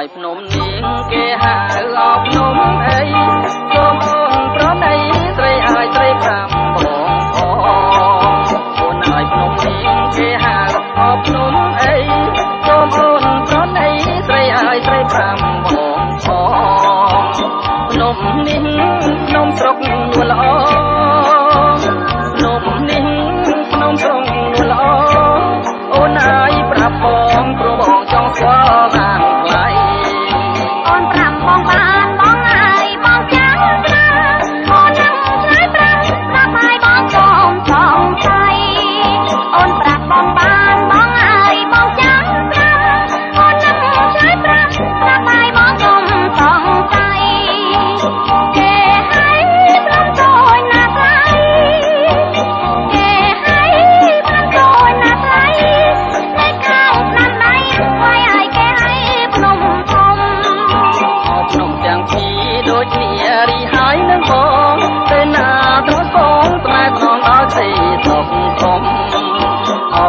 យភ្នំនាងគេហៅអបភ្នំអីសូមអូនប្រណីស្រីឲ្យស្រីប្រាំបងអូនឲ្យភ្នំនាងគេហៅអបភ្នំអីសូមអូនប្រណីស្រីឲ្យស្រីប្រាំបងភ្នំនេះភ្នំស្រុកល្អភ្នំនេះភ្នំស្រុកល្អអូនឲ្យប្រាប់បងព្រោះបងចង់ស្គាល់បានថ្លៃអូនប្រាំបងបានបងឲ្យបងចាំប្រាអូននឹងឆ្លើយប្រាប់ឲ្យបងកុំសង្ស័យអូនប្រាប់បងបានបងឲ្យបងចាំប្រាអូននឹងឆ្លើយប្រាប់ឲ្យបងកុំសង្ស័យគេឲ្យព្រមតូចណាស់ថ្លៃគេឲ្យព្រមតូចណាស់ថ្លៃនៅខាងស្នាមដៃថ្លៃឲ្យគេឲ្យភ្នំធំភ្នំទាំងពីរដូចគ្នារីហើយនឹងបងទៅណាត្រង់បងស្នេហ៍ត្រង់ដល់ស្រីសុខធំ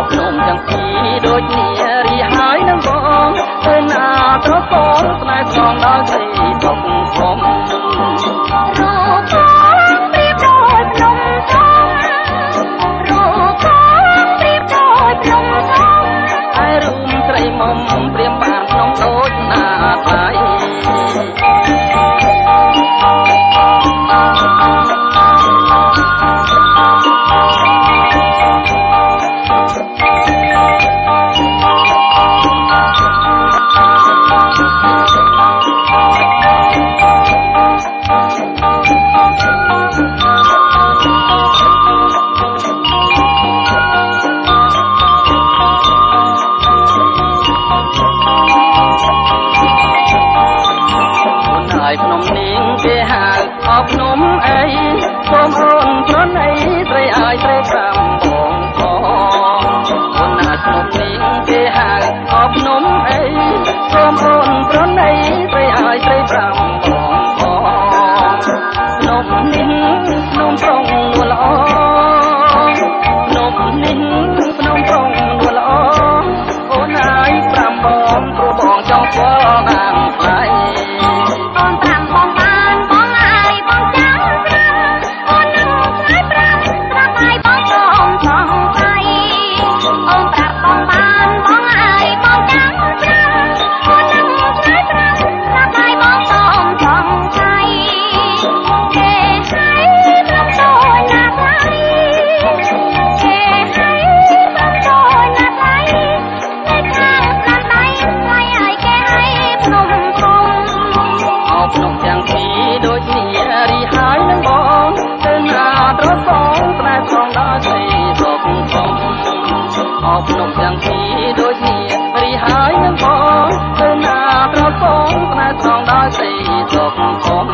ភ្នំទាំងពីរដូចគ្នារីហើយនឹងបងទៅណាត្រង់បងស្នេហ៍ត្រង់ដល់ស្រីសុខធំរូបបងប្រៀបដូចភ្នំធំរូបបងប្រៀបដូចភ្នំធំហើយរូបស្រីមុំប្រៀបបានភ្នំដូចណាថ្លៃភ្នំនាងគេហៅអបភ្នំអីសូមអូនប្រណីស្រីឲ្យស្រីប្រាំបងអូនណាភ្នំនាងគេហៅអបភ្នំអីសូមអូនប្រណីស្រីឲ្យស្រីប្រាំបងភ្នំនេះភ្នំត្រង់ល្អភ្នំនេះភ្នំត្រង់ល្អអូនឲ្យប្រាំបងព្រោះបងចង់ស្គាល់បានថ្លៃអូនប្រាំបងបានបងឲ្យបងចាំប្រាំអូននឹងឆ្លើយប្រាប់ឲ្យបងកុំសង្ស័យអូនប្រាប់បងបានបងឲ្យបងចាំប្រាំអូននឹងឆ្លើយប្រាប់ឲ្យបងកុំសង្ស័យគេឲ្យព្រមតូចណាស់ថ្លៃគេឲ្យព្រមតូចណាស់ថ្លៃនៅខាងស្នាមដៃថ្លៃឲ្យគេឲ្យភ្នំធំភ្នំទាំងពីរដូចគ្នារីហើយនឹងបងទៅណាត្រង់បងស្នេហ៍ត្រង់ដល់ស្រីសុខធំភ្នំទាំងពីរដូចគ្នារីហើយនឹងបងទៅណាត្រង់បងស្នេហ៍ត្រង់ដល់ស្រីសុខធំ